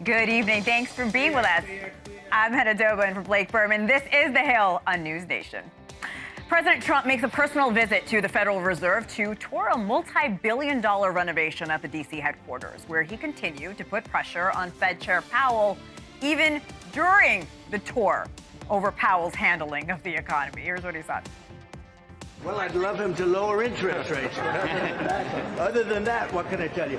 Good evening. Thanks for being with us. I'm Hannah Doban for Blake Berman. This is The Hill on NewsNation. President Trump makes a personal visit to the Federal Reserve to tour a multi-billion-dollar renovation at the D.C. headquarters, where he continued to put pressure on Fed Chair Powell even during the tour over Powell's handling of the economy. Here's what he said. Well, I'd love him to lower interest rates. Other than that, what can I tell you?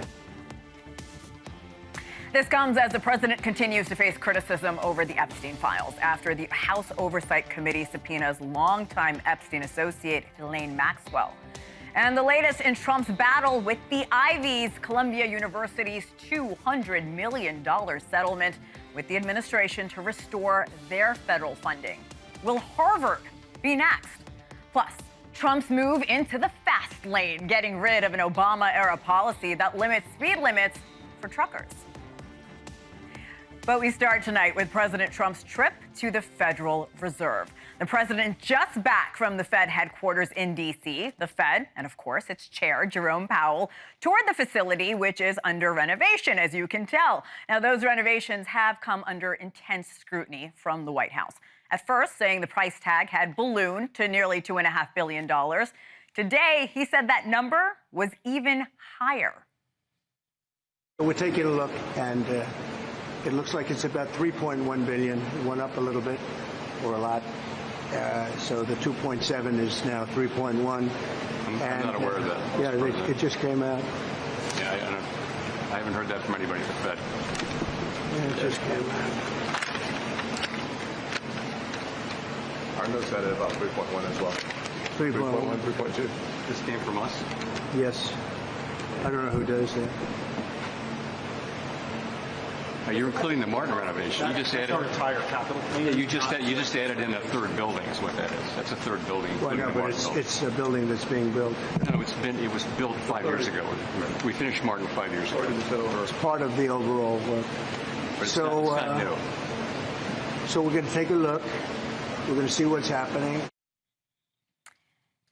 This comes as the president continues to face criticism over the Epstein files after the House Oversight Committee subpoenas longtime Epstein associate Ghislaine Maxwell. And the latest in Trump's battle with the Ivies, Columbia University's $200 million settlement with the administration to restore their federal funding. Will Harvard be next? Plus, Trump's move into the fast lane, getting rid of an Obama-era policy that limits speed limits for truckers. But we start tonight with President Trump's trip to the Federal Reserve. The president just back from the Fed headquarters in D.C. The Fed, and of course its chair, Jerome Powell, toured the facility, which is under renovation, as you can tell. Now, those renovations have come under intense scrutiny from the White House. At first, saying the price tag had ballooned to nearly $2.5 billion. Today, he said that number was even higher. We're taking a look, and it looks like it's about $3.1 billion. It went up a little bit, or a lot. So the 2.7 is now 3.1. I'm not aware of that. Yeah, it just came out. Yeah, I haven't heard that from anybody at the Fed. Yeah, it just came out. Our notes had it about 3.1 as well. 3.1, 3.2. This came from us? Yes. I don't know who does that. You're including the Martin renovation. You just added our entire capital. Yeah, you just added in a third building is what that is. That's a third building. Well, no, but it's a building that's being built. No, it was built 5 years ago. We finished Martin 5 years ago. It's part of the overall work. But it's not new. So we're going to take a look. We're going to see what's happening.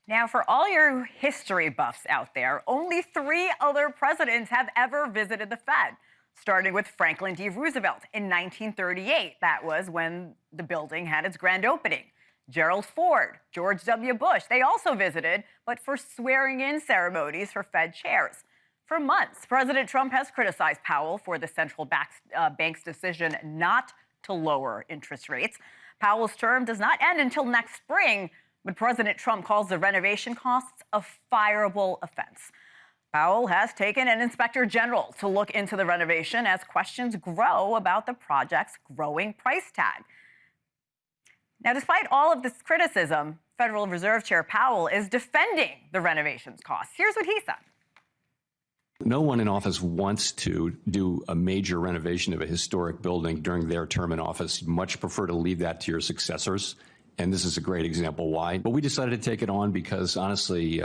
Now, for all your history buffs out there, only 3 other presidents have ever visited the Fed, starting with Franklin D. Roosevelt in 1938. That was when the building had its grand opening. Gerald Ford, George W. Bush, they also visited, but for swearing-in ceremonies for Fed chairs. For months, President Trump has criticized Powell for the central bank's decision not to lower interest rates. Powell's term does not end until next spring, but President Trump calls the renovation costs a fireable offense. Powell has taken an inspector general to look into the renovation as questions grow about the project's growing price tag. Now, despite all of this criticism, Federal Reserve Chair Powell is defending the renovations costs. Here's what he said. No one in office wants to do a major renovation of a historic building during their term in office. You'd much prefer to leave that to your successors. And this is a great example why. But we decided to take it on because, honestly,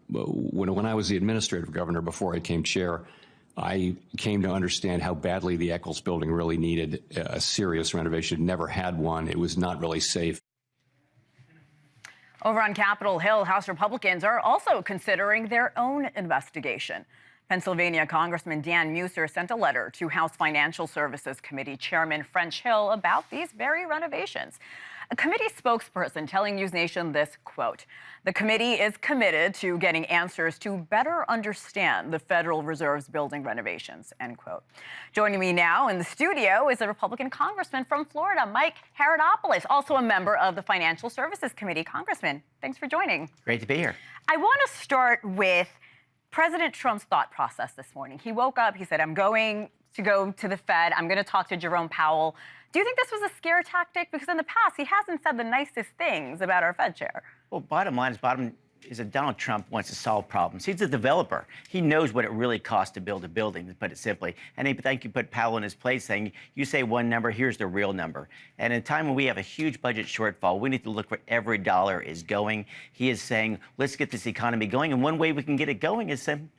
when I was the administrative governor before I became chair, I came to understand how badly the Eccles building really needed a serious renovation. It never had one. It was not really safe. Over on Capitol Hill, House Republicans are also considering their own investigation. Pennsylvania Congressman Dan Muser sent a letter to House Financial Services Committee Chairman French Hill about these very renovations. A committee spokesperson telling NewsNation this, quote, "The committee is committed to getting answers to better understand the Federal Reserve's building renovations," end quote. Joining me now in the studio is a Republican congressman from Florida, Mike Haradopoulos, also a member of the Financial Services Committee. Congressman, thanks for joining. Great to be here. I want to start with President Trump's thought process this morning. He woke up, he said, I'm going to go to the Fed. I'm going to talk to Jerome Powell. Do you think this was a scare tactic? Because in the past, he hasn't said the nicest things about our Fed chair. Well, bottom line is that Donald Trump wants to solve problems. He's a developer. He knows what it really costs to build a building, to put it simply. And I think you put Powell in his place saying, you say one number, here's the real number. And in a time when we have a huge budget shortfall, we need to look where every dollar is going. He is saying, let's get this economy going. And one way we can get it going is saying,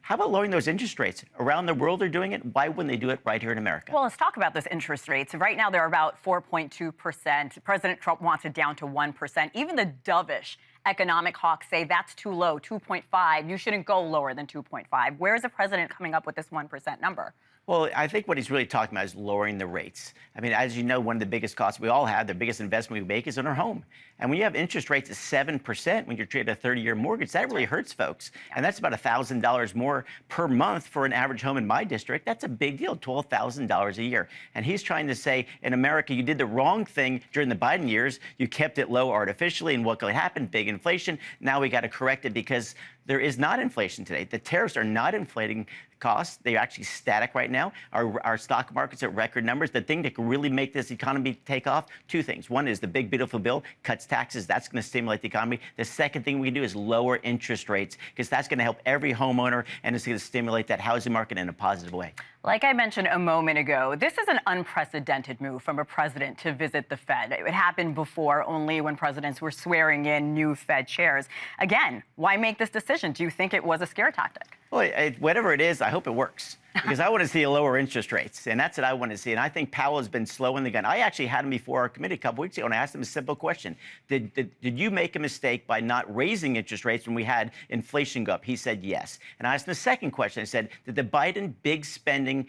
how about lowering those interest rates? Around the world they're doing it. Why wouldn't they do it right here in America? Well, let's talk about those interest rates. Right now, they're about 4.2%. President Trump wants it down to 1%. Even the dovish economic hawks say that's too low, 2.5. You shouldn't go lower than 2.5. Where is the president coming up with this 1% number? Well, I think what he's really talking about is lowering the rates. I mean, as you know, one of the biggest costs we all have, the biggest investment we make is in our home. And when you have interest rates at 7%, when you're trading a 30-year mortgage, that really hurts folks. And that's about $1,000 more per month for an average home in my district. That's a big deal, $12,000 a year. And he's trying to say, in America, you did the wrong thing during the Biden years. You kept it low artificially, and what could happen? Big inflation. Now we got to correct it because there is not inflation today. The tariffs are not inflating costs. They're actually static right now. Our stock market's at record numbers. The thing that can really make this economy take off, two things. One is the big, beautiful bill cuts taxes. That's going to stimulate the economy. The second thing we can do is lower interest rates, because that's going to help every homeowner, and it's going to stimulate that housing market in a positive way. Like I mentioned a moment ago, this is an unprecedented move from a president to visit the Fed. It happened before, only when presidents were swearing in new Fed chairs. Again, why make this decision? Do you think it was a scare tactic? Well, whatever it is, I hope it works, because I want to see lower interest rates, and that's what I want to see. And I think Powell has been slow in the gun. I actually had him before our committee a couple weeks ago, and I asked him a simple question. Did you make a mistake by not raising interest rates when we had inflation go up? He said yes. And I asked him a second question. I said, did the Biden big spending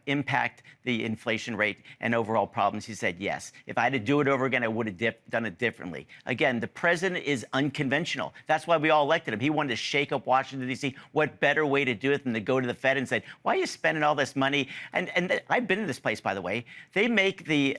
impact the inflation rate and overall problems? He said yes. If I had to do it over again, I would have done it differently. Again, the president is unconventional. That's why we all elected him. He wanted to shake up Washington, D.C. What better way to do it than to go to the Fed and say, why are you spending all this money? And I've been to this place, by the way. They make the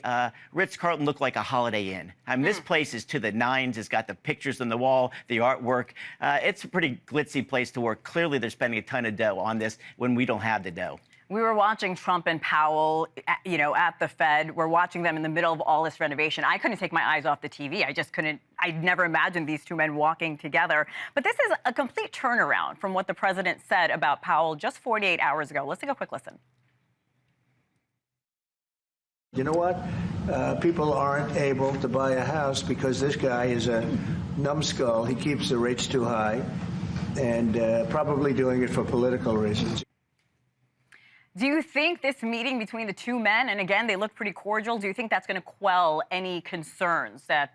Ritz-Carlton look like a Holiday Inn. I mean, this place is to the nines. It's got the pictures on the wall, the artwork. It's a pretty glitzy place to work. Clearly, they're spending a ton of dough on this when we don't have the dough. We were watching Trump and Powell, at the Fed. We're watching them in the middle of all this renovation. I couldn't take my eyes off the TV. I just couldn't. I'd never imagined these two men walking together. But this is a complete turnaround from what the president said about Powell just 48 hours ago. Let's take a quick listen. You know what? People aren't able to buy a house because this guy is a numbskull. He keeps the rates too high, and probably doing it for political reasons. Do you think this meeting between the two men, and again, they look pretty cordial, do you think that's going to quell any concerns that,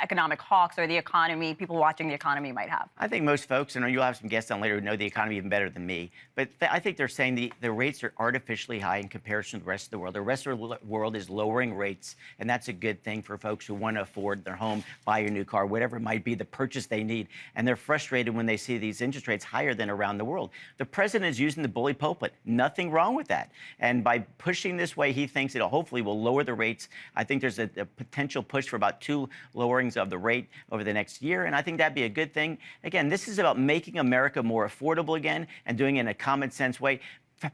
economic hawks or the economy, people watching the economy might have? I think most folks, and you'll have some guests on later who know the economy even better than me, but I think they're saying the rates are artificially high in comparison to the rest of the world. The rest of the world is lowering rates, and that's a good thing for folks who want to afford their home, buy a new car, whatever it might be, the purchase they need. And they're frustrated when they see these interest rates higher than around the world. The president is using the bully pulpit. Nothing wrong with that. And by pushing this way, he thinks it hopefully will lower the rates. I think there's a potential push for about 2 lowerings of the rate over the next year, and I think that'd be a good thing. Again, this is about making America more affordable again and doing it in a common sense way.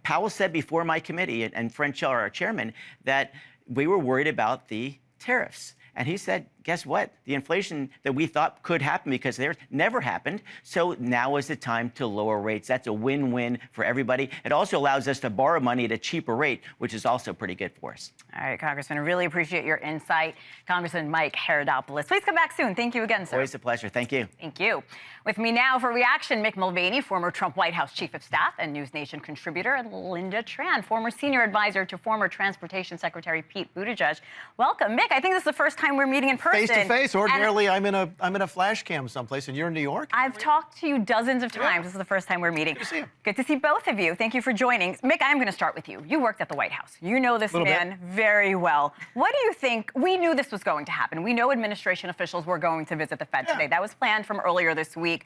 Powell said before my committee, and French, our chairman, that we were worried about the tariffs. And he said, guess what? The inflation that we thought could happen because there never happened. So now is the time to lower rates. That's a win-win for everybody. It also allows us to borrow money at a cheaper rate, which is also pretty good for us. All right, Congressman, I really appreciate your insight. Congressman Mike Herodopoulos. Please come back soon. Thank you again, sir. Always a pleasure. Thank you. Thank you. With me now for reaction, Mick Mulvaney, former Trump White House Chief of Staff and NewsNation contributor, and Linda Tran, former senior advisor to former Transportation Secretary Pete Buttigieg. Welcome, Mick. I think this is the first time we're meeting in person. Face to face. Ordinarily, I'm in a flash cam someplace, and you're in New York. I've talked to you dozens of times. Yeah. This is the first time we're meeting. Good to see you. Good to see both of you. Thank you for joining. Mick, I'm going to start with you. You worked at the White House. You know this man very well. What do you think? We knew this was going to happen. We know administration officials were going to visit the Fed today. That was planned from earlier this week.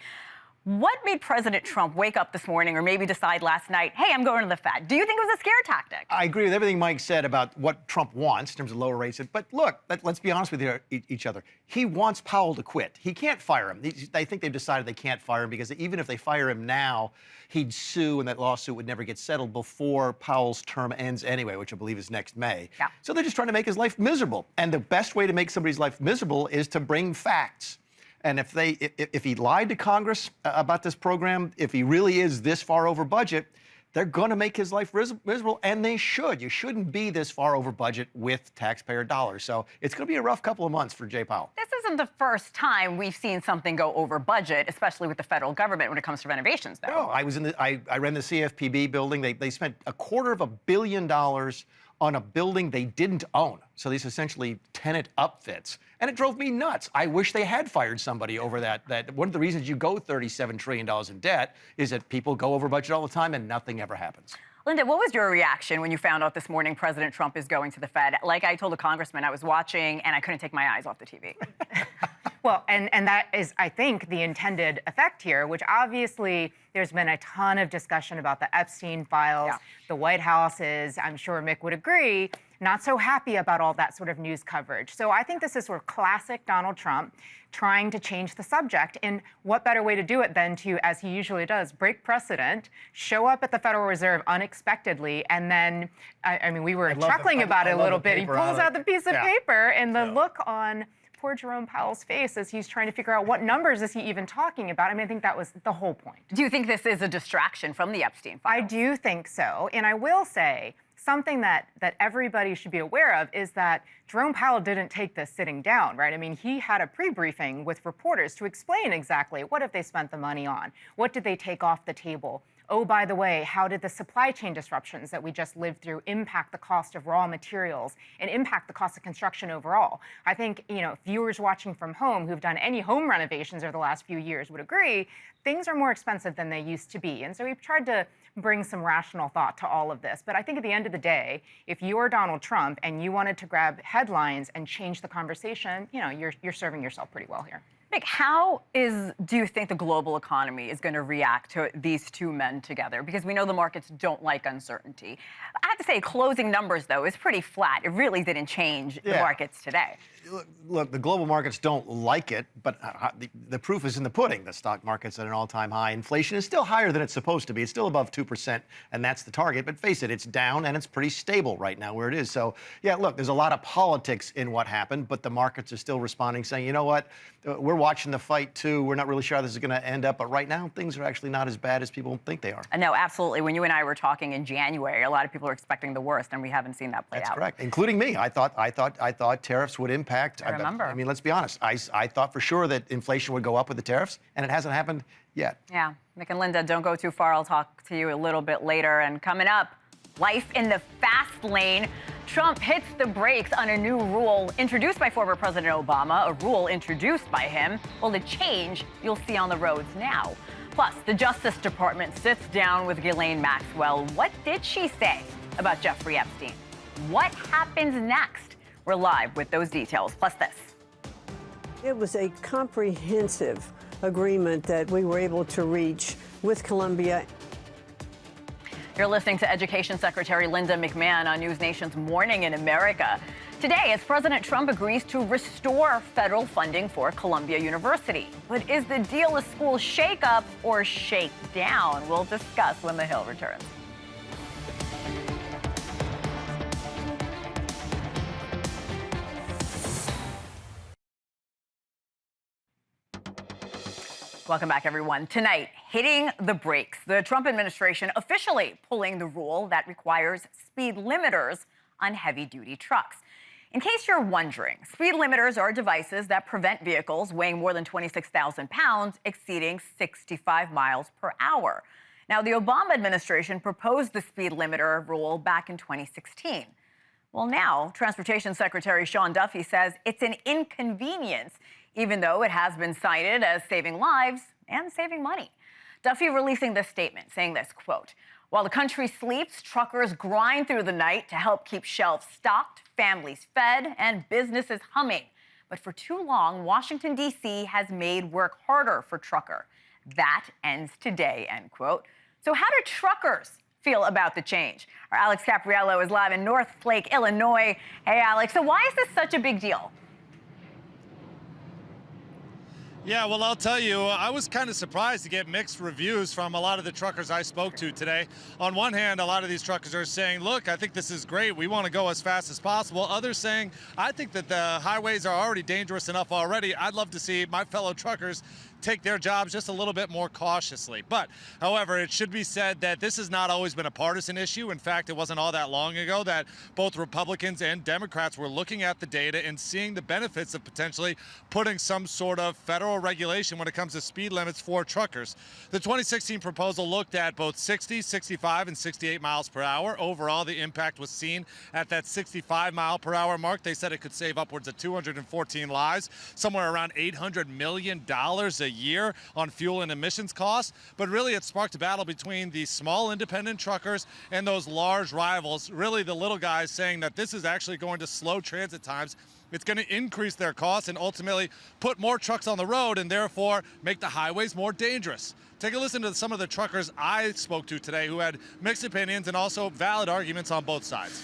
What made President Trump wake up this morning or maybe decide last night, hey, I'm going to the Fed? Do you think it was a scare tactic? I agree with everything Mike said about what Trump wants in terms of lower rates. But look, let's be honest with each other. He wants Powell to quit. He can't fire him. I think they've decided they can't fire him because even if they fire him now, he'd sue and that lawsuit would never get settled before Powell's term ends anyway, which I believe is next May. Yeah. So they're just trying to make his life miserable. And the best way to make somebody's life miserable is to bring facts. And if he lied to Congress about this program, if he really is this far over budget, they're going to make his life miserable, and they should. You shouldn't be this far over budget with taxpayer dollars. So it's going to be a rough couple of months for Jay Powell. This isn't the first time we've seen something go over budget, especially with the federal government when it comes to renovations, though. No, I ran the CFPB building. They spent $250 million on a building they didn't own. So these essentially tenant upfits. And it drove me nuts. I wish they had fired somebody over that. One of the reasons you go $37 trillion in debt is that people go over budget all the time and nothing ever happens. Linda, what was your reaction when you found out this morning President Trump is going to the Fed? Like I told a congressman, I was watching and I couldn't take my eyes off the TV. Well, and that is, I think, the intended effect here, which obviously there's been a ton of discussion about the Epstein files. Yeah. The White House is, I'm sure Mick would agree, not so happy about all that sort of news coverage. So I think this is sort of classic Donald Trump trying to change the subject. And what better way to do it than to, as he usually does, break precedent, show up at the Federal Reserve unexpectedly, and then, I mean, we were chuckling about it a little bit. He pulls out the piece of paper, and the look on poor Jerome Powell's face as he's trying to figure out what numbers is he even talking about. I mean, I think that was the whole point. Do you think this is a distraction from the Epstein files? I do think so. And I will say something that everybody should be aware of is that Jerome Powell didn't take this sitting down, right? I mean, he had a pre-briefing with reporters to explain exactly what have they spent the money on? What did they take off the table? Oh, by the way, how did the supply chain disruptions that we just lived through impact the cost of raw materials and impact the cost of construction overall? I think, viewers watching from home who've done any home renovations over the last few years would agree things are more expensive than they used to be. And so we've tried to bring some rational thought to all of this. But I think at the end of the day, if you're Donald Trump and you wanted to grab headlines and change the conversation, you're serving yourself pretty well here. Nick, how do you think the global economy is going to react to these two men together? Because we know the markets don't like uncertainty. I have to say, closing numbers, though, is pretty flat. It really didn't change the markets today. Look, the global markets don't like it, but the proof is in the pudding. The stock market's at an all-time high. Inflation is still higher than it's supposed to be. It's still above 2%, and that's the target. But face it, it's down, and it's pretty stable right now where it is. So, yeah, look, there's a lot of politics in what happened, but the markets are still responding, saying, you know what, we're watching the fight, too. We're not really sure how this is going to end up. But right now, things are actually not as bad as people think they are. No, absolutely. When you and I were talking in January, a lot of people are expecting the worst, and we haven't seen that play out. That's correct, including me. I thought tariffs would impact. I remember. I mean, let's be honest. I thought for sure that inflation would go up with the tariffs, and it hasn't happened yet. Yeah. Mick and Linda, don't go too far. I'll talk to you a little bit later. And coming up, life in the fast lane. Trump hits the brakes on a new rule introduced by former President Obama, a rule introduced by him. Well, the change you'll see on the roads now. Plus, the Justice Department sits down with Ghislaine Maxwell. What did she say about Jeffrey Epstein? What happens next? We're live with those details, plus this. It was a comprehensive agreement that we were able to reach with Columbia. You're listening to Education Secretary Linda McMahon on NewsNation's Morning in America. Today, as President Trump agrees to restore federal funding for Columbia University. But is the deal a school shakeup or shakedown? We'll discuss when The Hill returns. Welcome back, everyone. Tonight, hitting the brakes. The Trump administration officially pulling the rule that requires speed limiters on heavy-duty trucks. In case you're wondering, speed limiters are devices that prevent vehicles weighing more than 26,000 pounds exceeding 65 miles per hour. Now, the Obama administration proposed the speed limiter rule back in 2016. Well, now, Transportation Secretary Sean Duffy says it's an inconvenience, even though it has been cited as saving lives and saving money. Duffy releasing this statement, saying this, quote, "While the country sleeps, truckers grind through the night to help keep shelves stocked, families fed, and businesses humming. But for too long, Washington, D.C. has made work harder for trucker. That ends today," end quote. So how do truckers feel about the change? Our Alex Capriello is live in North Lake, Illinois. Hey, Alex, so why is this such a big deal? Yeah, well, I'll tell you, I was kind of surprised to get mixed reviews from a lot of the truckers I spoke to today. On one hand, a lot of these truckers are saying, look, I think this is great. We want to go as fast as possible. Others saying, I think that the highways are already dangerous enough already. I'd love to see my fellow truckers take their jobs just a little bit more cautiously. But, however, it should be said that this has not always been a partisan issue. In fact, it wasn't all that long ago that both Republicans and Democrats were looking at the data and seeing the benefits of potentially putting some sort of federal regulation when it comes to speed limits for truckers. The 2016 proposal looked at both 60, 65, and 68 miles per hour. Overall, the impact was seen at that 65 mile per hour mark. They said it could save upwards of 214 lives, somewhere around $800 million a year on fuel and emissions costs. But really, it sparked a battle between the small independent truckers and those large rivals, really the little guys, saying that this is actually going to slow transit times. It's going to increase their costs and ultimately put more trucks on the road and therefore make the highways more dangerous. Take a listen to some of the truckers I spoke to today who had mixed opinions and also valid arguments on both sides.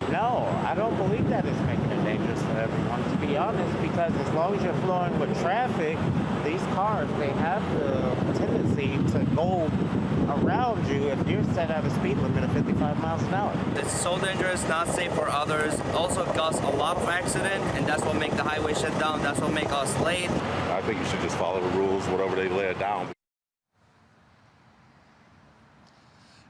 No, I don't believe that it's making it dangerous for everyone, to be honest, because as long as you're flowing with traffic, these cars, they have the tendency to go around you if you're set at a speed limit of 55 miles an hour. It's so dangerous, not safe for others, also cause a lot of accident, and that's what make the highway shut down, that's what make us late. I think you should just follow the rules, whatever they lay it down.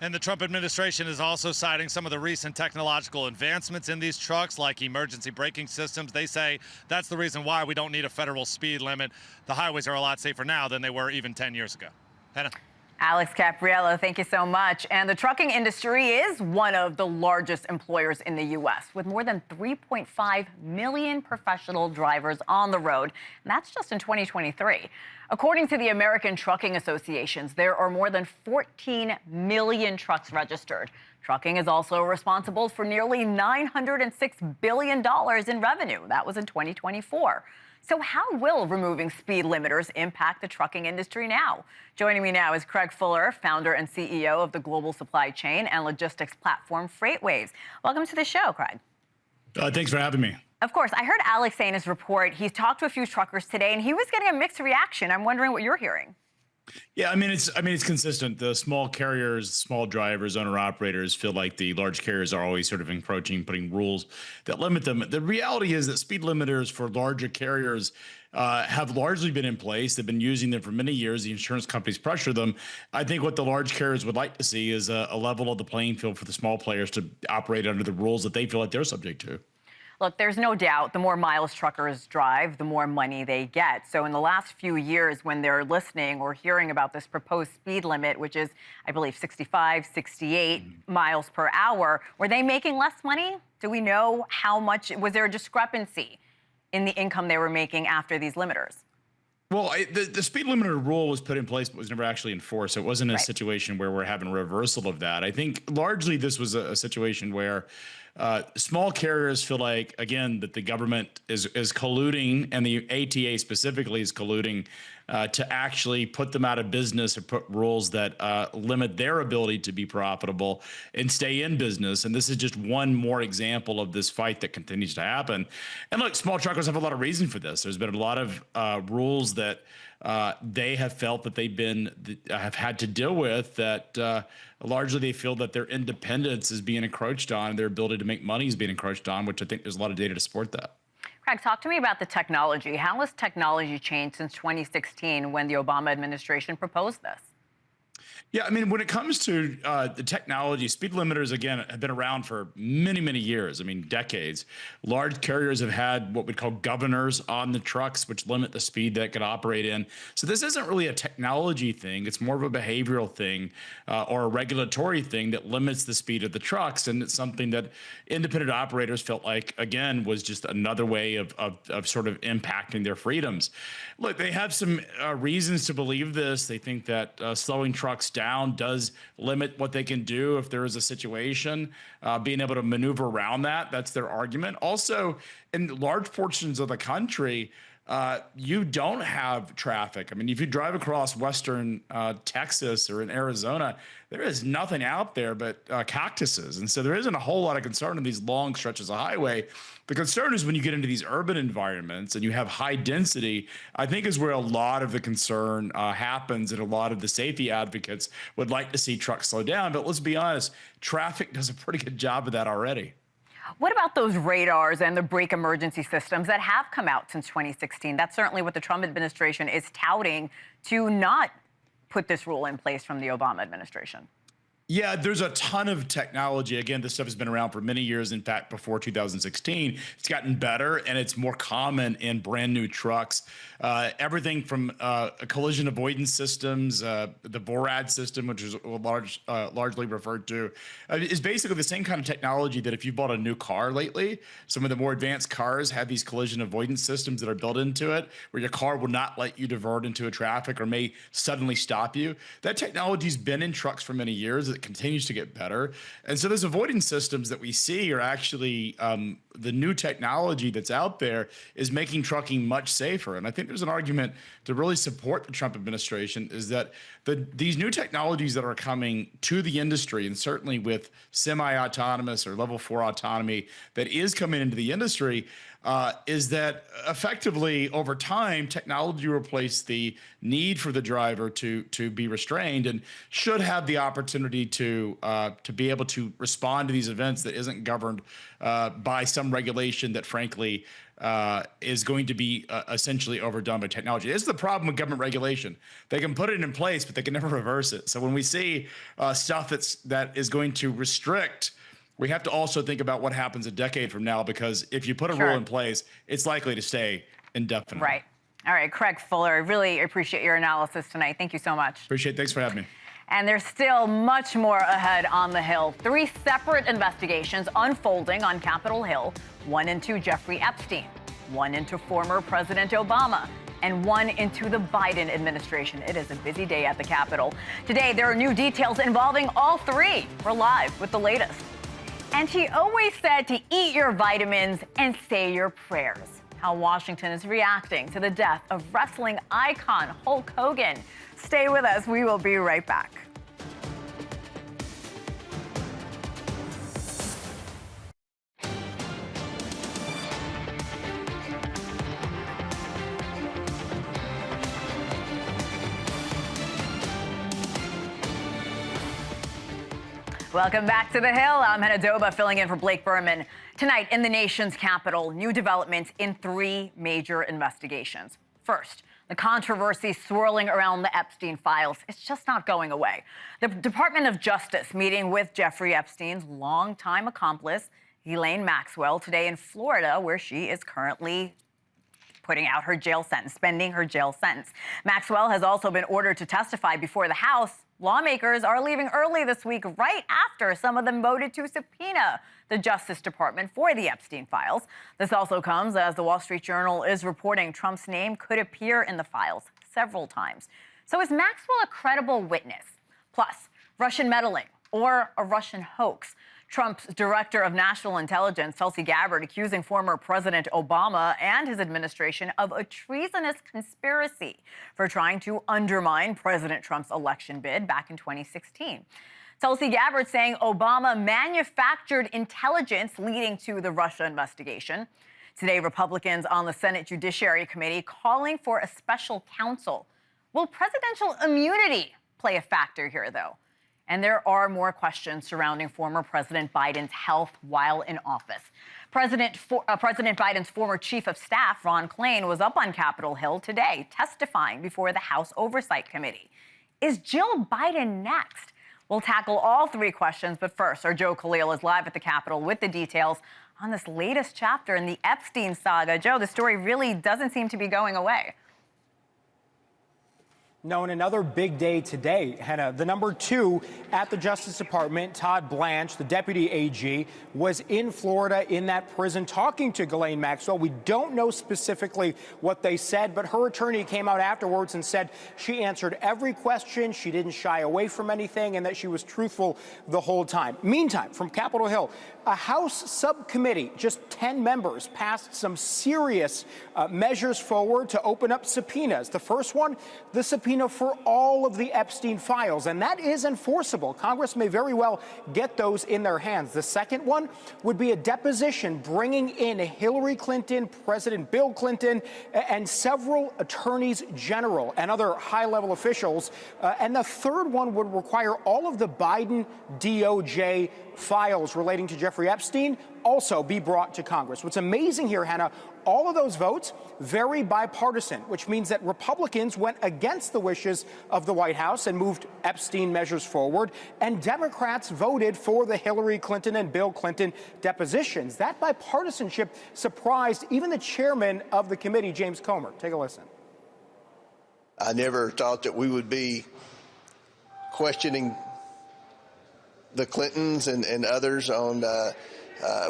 And the Trump administration is also citing some of the recent technological advancements in these trucks, like emergency braking systems. They say that's the reason why we don't need a federal speed limit. The highways are a lot safer now than they were even 10 years ago. Hannah? Alex Capriello, thank you so much. And the trucking industry is one of the largest employers in the U.S., with more than 3.5 million professional drivers on the road. And that's just in 2023. According to the American Trucking Associations, there are more than 14 million trucks registered. Trucking is also responsible for nearly $906 billion in revenue. That was in 2024. So how will removing speed limiters impact the trucking industry now? Joining me now is Craig Fuller, founder and CEO of the global supply chain and logistics platform FreightWaves. Welcome to the show, Craig. Thanks for having me. Of course, I heard Alex say in his report he's talked to a few truckers today, and he was getting a mixed reaction. I'm wondering what you're hearing. Yeah, I mean it's consistent. The small carriers, small drivers, owner operators feel like the large carriers are always sort of encroaching, putting rules that limit them. The reality is that speed limiters for larger carriers have largely been in place. They've been using them for many years. The insurance companies pressure them. I think what the large carriers would like to see is a level of the playing field for the small players to operate under the rules that they feel like they're subject to. Look, there's no doubt the more miles truckers drive, the more money they get. So in the last few years, when they're listening or hearing about this proposed speed limit, which is, I believe, 65, 68 miles per hour, were they making less money? Do we know how much? Was there a discrepancy in the income they were making after these limiters? Well, the speed limiter rule was put in place, but was never actually enforced. So it wasn't a situation where we're having a reversal of that. I think largely this was a situation where small carriers feel like, again, that the government is colluding, and the ATA specifically is colluding to actually put them out of business or put rules that limit their ability to be profitable and stay in business. And this is just one more example of this fight that continues to happen. And look, small truckers have a lot of reason for this. There's been a lot of rules that they have felt that have had to deal with that largely they feel that their independence is being encroached on, their ability to make money is being encroached on, which I think there's a lot of data to support that. Craig, talk to me about the technology. How has technology changed since 2016 when the Obama administration proposed this? Yeah, I mean, when it comes to the technology, speed limiters, again, have been around for many, many years. I mean, decades. Large carriers have had what we call governors on the trucks, which limit the speed that could operate in. So this isn't really a technology thing. It's more of a behavioral thing or a regulatory thing that limits the speed of the trucks. And it's something that independent operators felt like, again, was just another way of sort of impacting their freedoms. Look, they have some reasons to believe this. They think that slowing trucks down does limit what they can do if there is a situation, being able to maneuver around that's their argument. Also, in large portions of the country, you don't have traffic. I mean, if you drive across western Texas or in Arizona, there is nothing out there but cactuses. And so there isn't a whole lot of concern in these long stretches of highway. The concern is when you get into these urban environments and you have high density, I think is where a lot of the concern happens, and a lot of the safety advocates would like to see trucks slow down. But let's be honest, traffic does a pretty good job of that already. What about those radars and the brake emergency systems that have come out since 2016? That's certainly what the Trump administration is touting to not put this rule in place from the Obama administration. Yeah, there's a ton of technology. Again, this stuff has been around for many years. In fact, before 2016, it's gotten better and it's more common in brand new trucks. Everything from collision avoidance systems, the VORAD system, which is largely referred to, is basically the same kind of technology that if you bought a new car lately, some of the more advanced cars have these collision avoidance systems that are built into it, where your car will not let you divert into a traffic or may suddenly stop you. That technology's been in trucks for many years. It continues to get better. And so those avoidance systems that we see are actually the new technology that's out there is making trucking much safer. And I think there's an argument to really support the Trump administration is that these new technologies that are coming to the industry, and certainly with semi-autonomous or level 4 autonomy that is coming into the industry, is that effectively over time, technology will replace the need for the driver to be restrained and should have the opportunity to be able to respond to these events that isn't governed by some regulation that frankly is going to be essentially overdone by technology. This is the problem with government regulation. They can put it in place, but they can never reverse it. So when we see stuff that is going to restrict, we have to also think about what happens a decade from now, because if you put a rule in place, it's likely to stay indefinitely. Right. All right, Craig Fuller, I really appreciate your analysis tonight. Thank you so much. Appreciate it. Thanks for having me. And there's still much more ahead on the Hill. 3 separate investigations unfolding on Capitol Hill, one into Jeffrey Epstein, one into former President Obama, and one into the Biden administration. It is a busy day at the Capitol. Today, there are new details involving all 3. We're live with the latest. And she always said to eat your vitamins and say your prayers. How Washington is reacting to the death of wrestling icon Hulk Hogan. Stay with us. We will be right back. Welcome back to the Hill. I'm Hannah Doba filling in for Blake Berman. Tonight in the nation's capital, new developments in 3 major investigations. First, the controversy swirling around the Epstein files. It's just not going away. The Department of Justice meeting with Jeffrey Epstein's longtime accomplice, Ghislaine Maxwell, today in Florida, where she is currently putting out her jail sentence, spending her jail sentence. Maxwell has also been ordered to testify before the House. Lawmakers are leaving early this week, right after some of them voted to subpoena the Justice Department for the Epstein files. This also comes as the Wall Street Journal is reporting Trump's name could appear in the files several times. So is Maxwell a credible witness? Plus, Russian meddling or a Russian hoax? Trump's director of national intelligence, Tulsi Gabbard, accusing former President Obama and his administration of a treasonous conspiracy for trying to undermine President Trump's election bid back in 2016. Tulsi Gabbard saying Obama manufactured intelligence leading to the Russia investigation. Today, Republicans on the Senate Judiciary Committee calling for a special counsel. Will presidential immunity play a factor here, though? And there are more questions surrounding former President Biden's health while in office. President Biden's former chief of staff, Ron Klain, was up on Capitol Hill today testifying before the House Oversight Committee. Is Jill Biden next? We'll tackle all 3 questions, but first, our Joe Khalil is live at the Capitol with the details on this latest chapter in the Epstein saga. Joe, the story really doesn't seem to be going away. No, and another big day today, Hannah. The number 2 at the Justice Department, Todd Blanche, the deputy AG, was in Florida in that prison talking to Ghislaine Maxwell. We don't know specifically what they said, but her attorney came out afterwards and said she answered every question, she didn't shy away from anything, and that she was truthful the whole time. Meantime, from Capitol Hill, a House subcommittee, just 10 members, passed some serious measures forward to open up subpoenas. The first one, the subpoena for all of the Epstein files, and that is enforceable. Congress may very well get those in their hands. The second one would be a deposition bringing in Hillary Clinton, President Bill Clinton, and several attorneys general and other high-level officials. And the third one would require all of the Biden DOJ files relating to Jeffrey Epstein also be brought to Congress. What's amazing here, Hannah, All of those votes very bipartisan, which means that Republicans went against the wishes of the White House and moved Epstein measures forward, and Democrats voted for the Hillary Clinton and Bill Clinton depositions. That bipartisanship surprised even the chairman of the committee, James Comer. Take a listen. I never thought that we would be questioning the Clintons and others on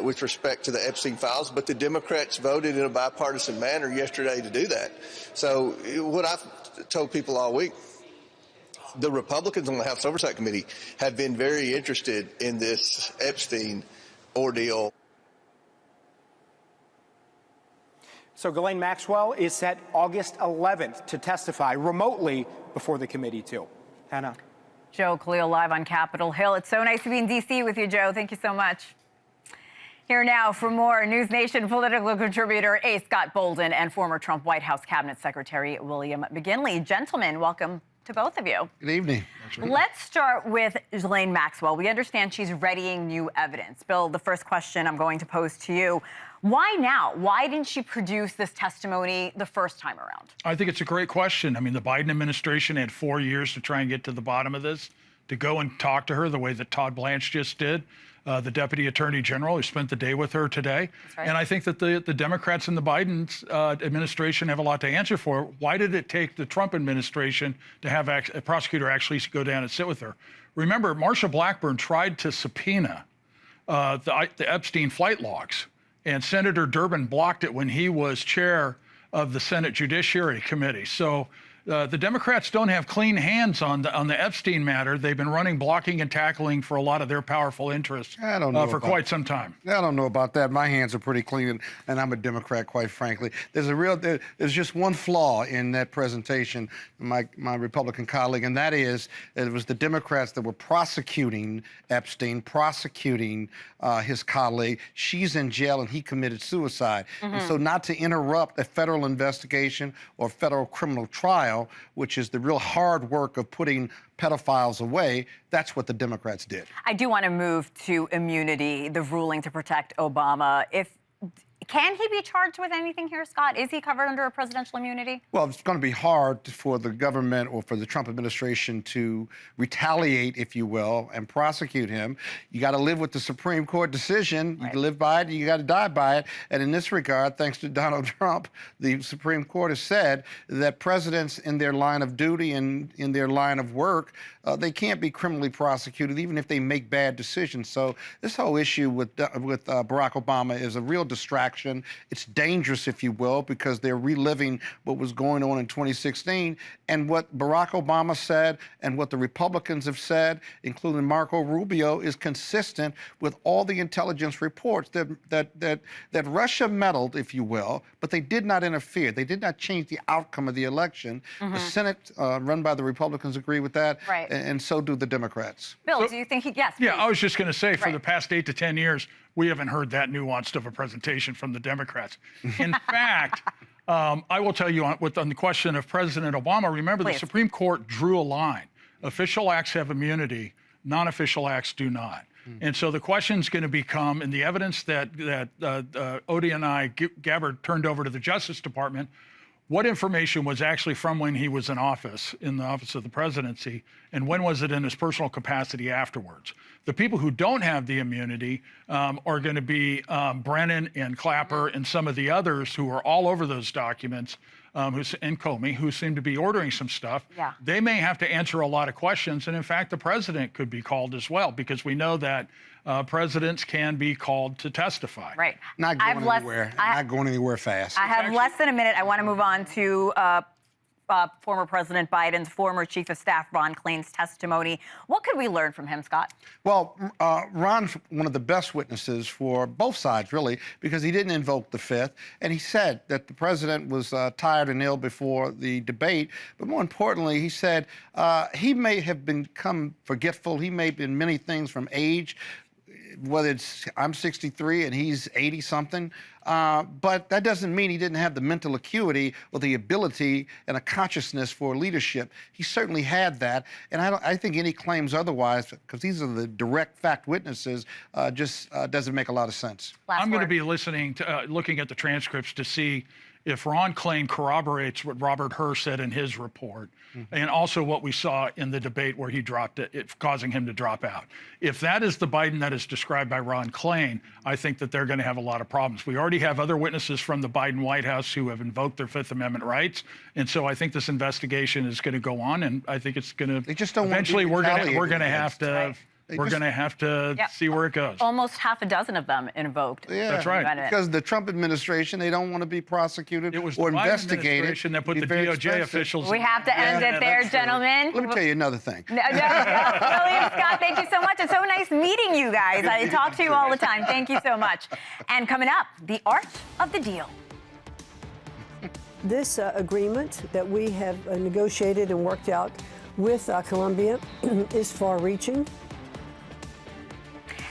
with respect to the Epstein files, but the Democrats voted in a bipartisan manner yesterday to do that. So what I've told people all week, the Republicans on the House Oversight Committee have been very interested in this Epstein ordeal. So Ghislaine Maxwell is set August 11th to testify remotely before the committee, too. Hannah. Joe Khalil live on Capitol Hill. It's so nice to be in D.C. with you, Joe. Thank you so much. Here now for more NewsNation political contributor A. Scott Bolden and former Trump White House Cabinet Secretary William McGinley. Gentlemen, welcome to both of you. Good evening. Let's start with Ghislaine Maxwell. We understand she's readying new evidence. Bill, the first question I'm going to pose to you. Why now? Why didn't she produce this testimony the first time around? I think it's a great question. I mean, the Biden administration had 4 years to try and get to the bottom of this, to go and talk to her the way that Todd Blanche just did, the Deputy Attorney General who spent the day with her today. Right. And I think that the Democrats in the Biden administration have a lot to answer for. Why did it take the Trump administration to have a prosecutor actually go down and sit with her? Remember, Marsha Blackburn tried to subpoena the Epstein flight logs, and Senator Durbin blocked it when he was chair of the Senate Judiciary Committee. So the Democrats don't have clean hands on the Epstein matter. They've been running blocking and tackling for a lot of their powerful interests for quite some time. I don't know about that. My hands are pretty clean, and I'm a Democrat, quite frankly. There's just one flaw in that presentation, my Republican colleague, and that is it was the Democrats that were prosecuting Epstein, prosecuting his colleague. She's in jail, and he committed suicide. Mm-hmm. And so not to interrupt a federal investigation or federal criminal trial, which is the real hard work of putting pedophiles away, that's what the Democrats did. I do want to move to immunity, the ruling to protect Obama. Can he be charged with anything here, Scott? Is he covered under a presidential immunity? Well, it's going to be hard for the government or for the Trump administration to retaliate, if you will, and prosecute him. You got to live with the Supreme Court decision. You can live by it, you got to die by it. And in this regard, thanks to Donald Trump, the Supreme Court has said that presidents in their line of duty and in their line of work, they can't be criminally prosecuted even if they make bad decisions. So this whole issue with Barack Obama is a real distraction. It's dangerous, if you will, because they're reliving what was going on in 2016. And what Barack Obama said and what the Republicans have said, including Marco Rubio, is consistent with all the intelligence reports that Russia meddled, if you will, but they did not interfere. They did not change the outcome of the election. Mm-hmm. The Senate, run by the Republicans, agree with that, right. And so do the Democrats. Bill, do you think yes? Yeah, I was just going to say, for the past 8 to 10 years, we haven't heard that nuanced of a presentation from the Democrats. In fact, I will tell you on the question of President Obama, remember the Supreme Court drew a line. Official acts have immunity, non-official acts do not. And so the question is going to become, in the evidence that Odie and I, Gabbard, turned over to the Justice Department, what information was actually from when he was in the office of the presidency, and when was it in his personal capacity afterwards? The people who don't have the immunity are going to be Brennan and Clapper and some of the others who are all over those documents, and Comey, who seem to be ordering some stuff. Yeah. They may have to answer a lot of questions, and in fact, the president could be called as well, because we know that presidents can be called to testify. Right. Not going anywhere. Not going anywhere fast. I have less than a minute. I want to move on to former President Biden's former Chief of Staff, Ron Klain's testimony. What could we learn from him, Scott? Well, Ron's one of the best witnesses for both sides, really, because he didn't invoke the Fifth. And he said that the president was tired and ill before the debate. But more importantly, he said he may have become forgetful. He may have been many things from age. whether it's I'm 63 and he's 80 something, but that doesn't mean he didn't have the mental acuity or the ability and a consciousness for leadership. He certainly had that, and I think any claims otherwise, because these are the direct fact witnesses, just doesn't make a lot of sense. I'm going to be listening to, looking at the transcripts to see if Ron Klain corroborates what Robert Hur said in his report, and also what we saw in the debate where he dropped it, causing him to drop out. If that is the Biden that is described by Ron Klain, I think that they're going to have a lot of problems. We already have other witnesses from the Biden White House who have invoked their Fifth Amendment rights, and so I think this investigation is going to go on, and I think it's going to eventually we're going to have to. Right. We're going to have to see where it goes. Almost half a dozen of them invoked. Yeah, that's right. Because the Trump administration, they don't want to be prosecuted or investigated. It was the Biden administration that put the DOJ officials. We have to end it there, gentlemen. Let me tell you another thing. William Scott, thank you so much. It's so nice meeting you guys. I talk to you all the time. Thank you so much. And coming up, the art of the deal. This agreement that we have negotiated and worked out with Colombia is far-reaching.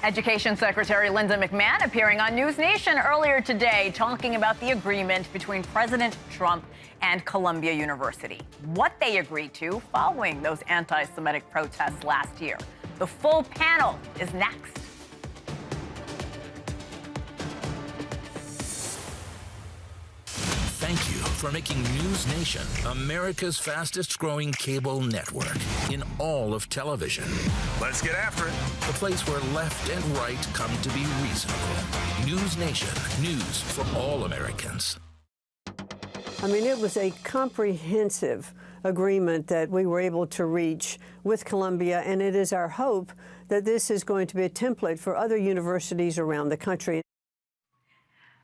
Education Secretary Linda McMahon appearing on NewsNation earlier today talking about the agreement between President Trump and Columbia University, what they agreed to following those anti-Semitic protests last year. The full panel is next. Thank you for making NewsNation America's fastest growing cable network in all of television. Let's get after it. The place where left and right come to be reasonable. NewsNation, news for all Americans. I mean, it was a comprehensive agreement that we were able to reach with Columbia, and it is our hope that this is going to be a template for other universities around the country.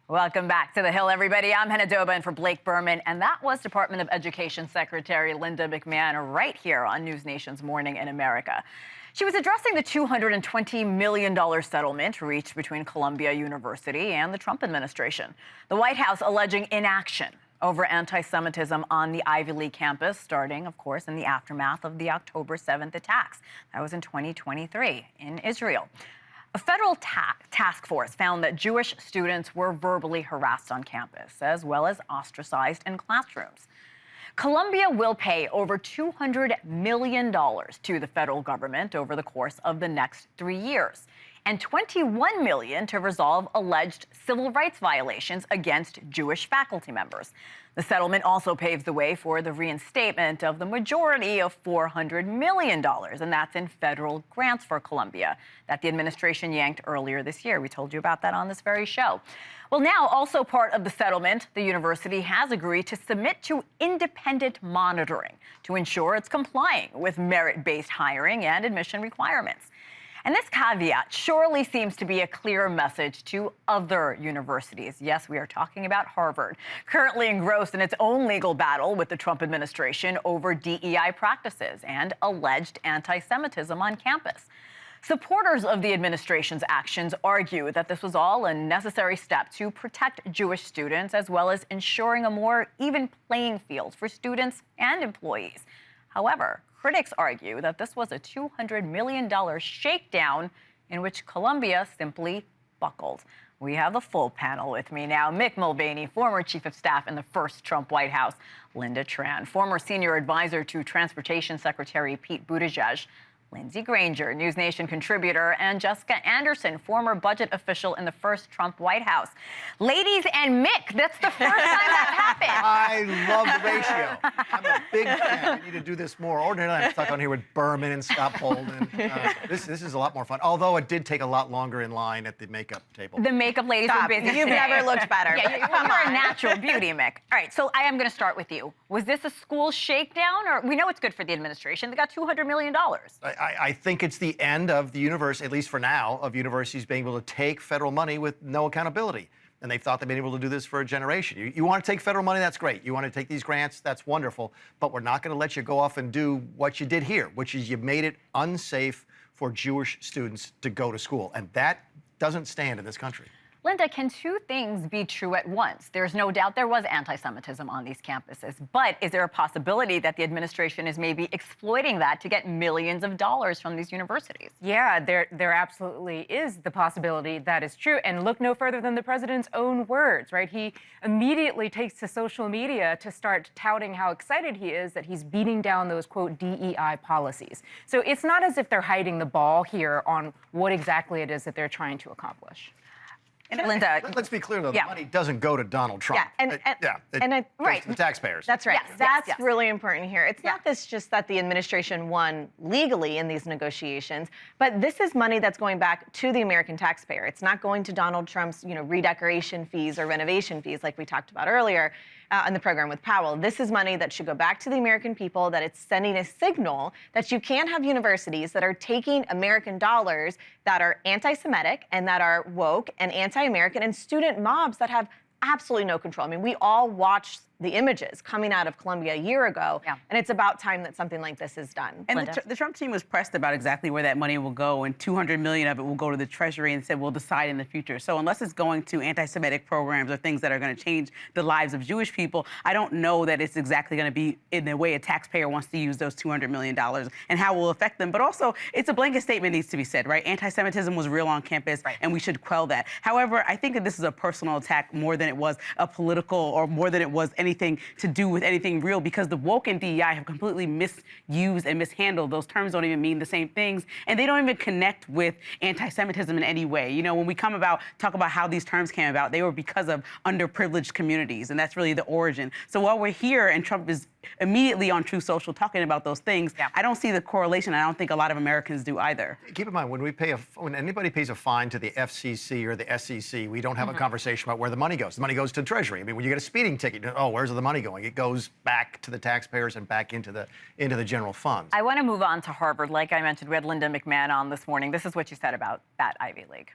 Welcome back to The Hill, everybody. I'm Hannah Doba in for Blake Berman, and that was Department of Education Secretary Linda McMahon right here on NewsNation's Morning in America. She was addressing the $220 million settlement reached between Columbia University and the Trump administration. The White House alleging inaction over anti-Semitism on the Ivy League campus, starting, of course, in the aftermath of the October 7th attacks. That was in 2023 in Israel. A federal task force found that Jewish students were verbally harassed on campus, as well as ostracized in classrooms. Columbia will pay over $200 million to the federal government over the course of the next 3 years, and $21 million to resolve alleged civil rights violations against Jewish faculty members. The settlement also paves the way for the reinstatement of the majority of $400 million, and that's in federal grants for Columbia that the administration yanked earlier this year. We told you about that on this very show. Well, now, also part of the settlement, the university has agreed to submit to independent monitoring to ensure it's complying with merit-based hiring and admission requirements. And this caveat surely seems to be a clear message to other universities. Yes, we are talking about Harvard, currently engrossed in its own legal battle with the Trump administration over DEI practices and alleged anti-Semitism on campus. Supporters of the administration's actions argue that this was all a necessary step to protect Jewish students, as well as ensuring a more even playing field for students and employees. However, critics argue that this was a $200 million shakedown in which Columbia simply buckled. We have the full panel with me now. Mick Mulvaney, former chief of staff in the first Trump White House. Linda Tran, former senior advisor to Transportation Secretary Pete Buttigieg. Lindsey Granger, NewsNation contributor, and Jessica Anderson, former budget official in the first Trump White House. Ladies and Mick, that's the first time that's happened. I love the ratio. I'm a big fan. We need to do this more. Ordinarily, I'm stuck on here with Berman and Scott Bolden. This is a lot more fun, although it did take a lot longer in line at the makeup table. The makeup ladies were busy. You've never looked better. Yeah, you're a natural beauty, Mick. All right, so I am going to start with you. Was this a school shakedown? Or we know it's good for the administration. They got $200 million. I think it's the end of the universe, at least for now, of universities being able to take federal money with no accountability. And they've thought they've been able to do this for a generation. You want to take federal money, that's great. You want to take these grants, that's wonderful. But we're not going to let you go off and do what you did here, which is you made it unsafe for Jewish students to go to school. And that doesn't stand in this country. Linda, can two things be true at once? There's no doubt there was anti-Semitism on these campuses, but is there a possibility that the administration is maybe exploiting that to get millions of dollars from these universities? Yeah, there absolutely is the possibility that is true. And look no further than the president's own words, right? He immediately takes to social media to start touting how excited he is that he's beating down those, quote, DEI policies. So it's not as if they're hiding the ball here on what exactly it is that they're trying to accomplish. And Linda, let's be clear, though. The money doesn't go to Donald Trump. Yeah, it goes to the taxpayers. That's right. Yes, That's really important here. It's not just that the administration won legally in these negotiations, but this is money that's going back to the American taxpayer. It's not going to Donald Trump's, redecoration fees or renovation fees like we talked about earlier in the program with Powell. This is money that should go back to the American people, that it's sending a signal that you can't have universities that are taking American dollars that are anti-Semitic and that are woke and anti-American and student mobs that have absolutely no control. I mean, we all watched the images coming out of Columbia a year ago, and it's about time that something like this is done. And the Trump team was pressed about exactly where that money will go, and $200 million of it will go to the Treasury, and said we'll decide in the future. So unless it's going to anti-Semitic programs or things that are going to change the lives of Jewish people, I don't know that it's exactly going to be in the way a taxpayer wants to use those $200 million and how it will affect them. But also, it's a blanket statement needs to be said, right? Anti-Semitism was real on campus, and we should quell that. However, I think that this is a personal attack more than it was a political or more than it was anything to do with anything real, because the woke and DEI have completely misused and mishandled. Those terms don't even mean the same things, and they don't even connect with anti-Semitism in any way. When we talk about how these terms came about, they were because of underprivileged communities, and that's really the origin. So while we're here and Trump is immediately on Truth Social talking about those things, I don't see the correlation. I don't think a lot of Americans do either. Keep in mind, when anybody pays a fine to the FCC or the SEC, we don't have a conversation about where the money goes. The money goes to Treasury. I mean, when you get a speeding ticket, where's the money going? It goes back to the taxpayers and back into the general funds. I want to move on to Harvard. Like I mentioned, we had Linda McMahon on this morning. This is what she said about that Ivy League.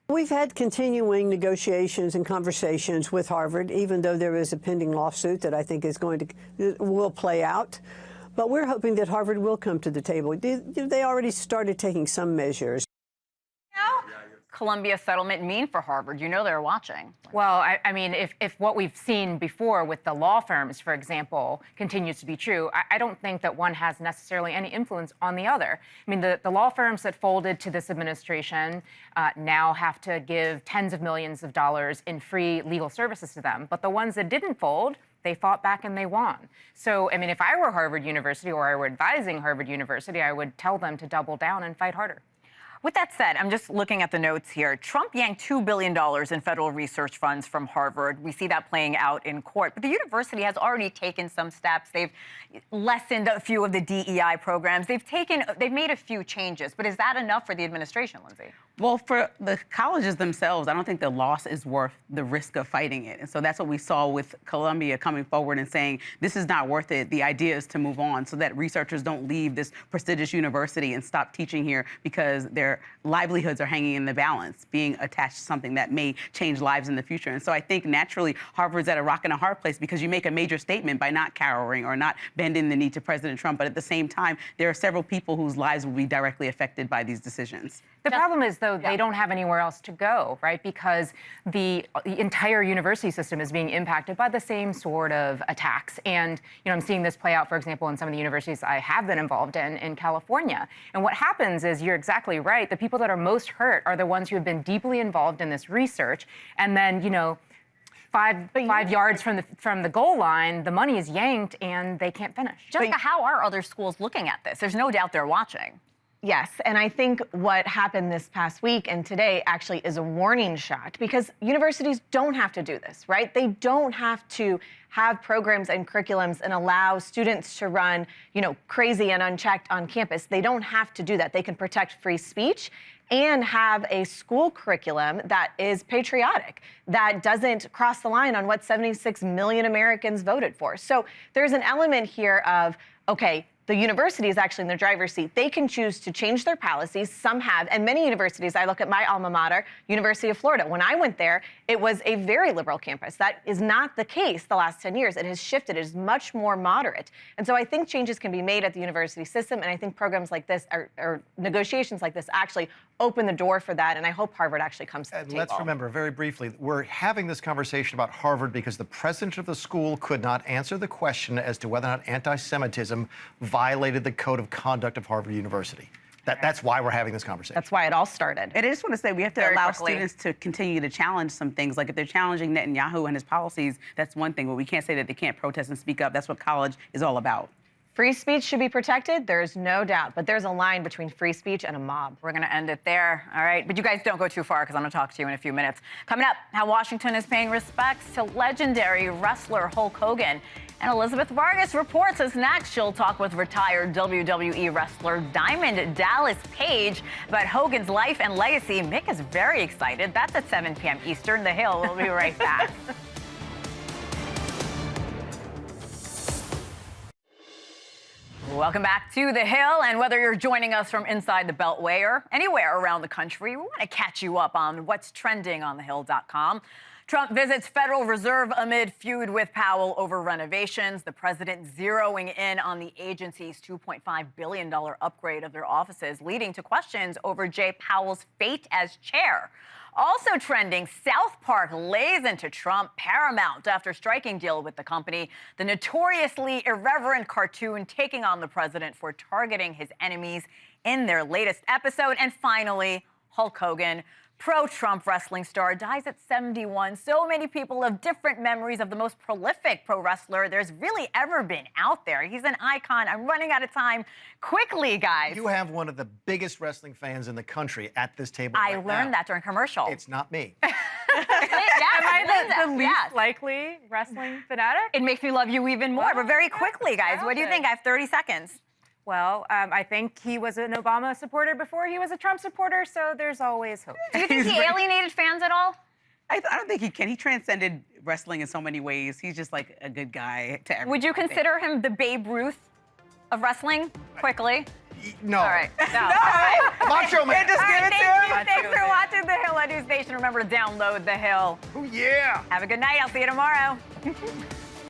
We've had continuing negotiations and conversations with Harvard, even though there is a pending lawsuit that I think will play out. But we're hoping that Harvard will come to the table. They already started taking some measures. Columbia settlement mean for Harvard? They're watching. Well, I mean, if what we've seen before with the law firms, for example, continues to be true, I don't think that one has necessarily any influence on the other. I mean, the law firms that folded to this administration now have to give tens of millions of dollars in free legal services to them. But the ones that didn't fold, they fought back and they won. So, I mean, if I were Harvard University or I were advising Harvard University, I would tell them to double down and fight harder. With that said, I'm just looking at the notes here. Trump yanked $2 billion in federal research funds from Harvard. We see that playing out in court. But the university has already taken some steps. They've lessened a few of the DEI programs. They've made a few changes. But is that enough for the administration, Lindsay? Well, for the colleges themselves, I don't think the loss is worth the risk of fighting it. And so that's what we saw with Columbia coming forward and saying, this is not worth it. The idea is to move on so that researchers don't leave this prestigious university and stop teaching here because their livelihoods are hanging in the balance, being attached to something that may change lives in the future. And so I think naturally Harvard's at a rock and a hard place because you make a major statement by not cowering or not bending the knee to President Trump. But at the same time, there are several people whose lives will be directly affected by these decisions. The problem is, though, they don't have anywhere else to go, right? Because the entire university system is being impacted by the same sort of attacks. And, I'm seeing this play out, for example, in some of the universities I have been involved in California. And what happens is, you're exactly right, the people that are most hurt are the ones who have been deeply involved in this research. And then, five yards from the goal line, the money is yanked and they can't finish. Jessica, how are other schools looking at this? There's no doubt they're watching. Yes, and I think what happened this past week and today actually is a warning shot, because universities don't have to do this, right? They don't have to have programs and curriculums and allow students to run, crazy and unchecked on campus. They don't have to do that. They can protect free speech and have a school curriculum that is patriotic, that doesn't cross the line on what 76 million Americans voted for. So there's an element here of, okay, the university is actually in the driver's seat. They can choose to change their policies. Some have, and many universities, I look at my alma mater, University of Florida. When I went there, it was a very liberal campus. That is not the case the last 10 years. It has shifted. It is much more moderate. And so I think changes can be made at the university system, and I think programs like this or negotiations like this actually open the door for that, and I hope Harvard actually comes to the table. Let's remember very briefly, we're having this conversation about Harvard because the president of the school could not answer the question as to whether or not anti-Semitism violated the code of conduct of Harvard University. That's why we're having this conversation. That's why it all started. And I just want to say we have to allow students to continue to challenge some things. Like if they're challenging Netanyahu and his policies, that's one thing, but we can't say that they can't protest and speak up. That's what college is all about. Free speech should be protected, there's no doubt, but there's a line between free speech and a mob. We're going to end it there, all right? But you guys don't go too far because I'm going to talk to you in a few minutes. Coming up, how Washington is paying respects to legendary wrestler Hulk Hogan. And Elizabeth Vargas reports us next. She'll talk with retired WWE wrestler Diamond Dallas Page about Hogan's life and legacy. Mick is very excited. That's at 7 p.m. Eastern. The Hill. We'll be right back. Welcome back to The Hill, and whether you're joining us from inside the Beltway or anywhere around the country, we want to catch you up on what's trending on thehill.com. Trump visits Federal Reserve amid feud with Powell over renovations. The president zeroing in on the agency's $2.5 billion upgrade of their offices, leading to questions over Jay Powell's fate as chair. Also trending, South Park lays into Trump. Paramount after striking deal with the company. The notoriously irreverent cartoon taking on the president for targeting his enemies in their latest episode. And finally, Hulk Hogan, pro-Trump wrestling star, dies at 71. So many people have different memories of the most prolific pro wrestler there's really ever been out there. He's an icon. I'm running out of time. Quickly, guys. You have one of the biggest wrestling fans in the country at this table I learned that during commercial. It's not me. Am I the least likely wrestling fanatic? It makes me love you even more. But very quickly, guys, what do you think? I have 30 seconds. Well, I think he was an Obama supporter before he was a Trump supporter, so there's always hope. Do you think he alienated fans at all? I don't think he can. He transcended wrestling in so many ways. He's just like a good guy to everyone. Would you consider him the Babe Ruth of wrestling? Quickly. No. All right. No. Macho Man. Just give it to him. Thanks for watching The Hill on NewsNation. Remember to download The Hill. Oh, yeah. Have a good night. I'll see you tomorrow.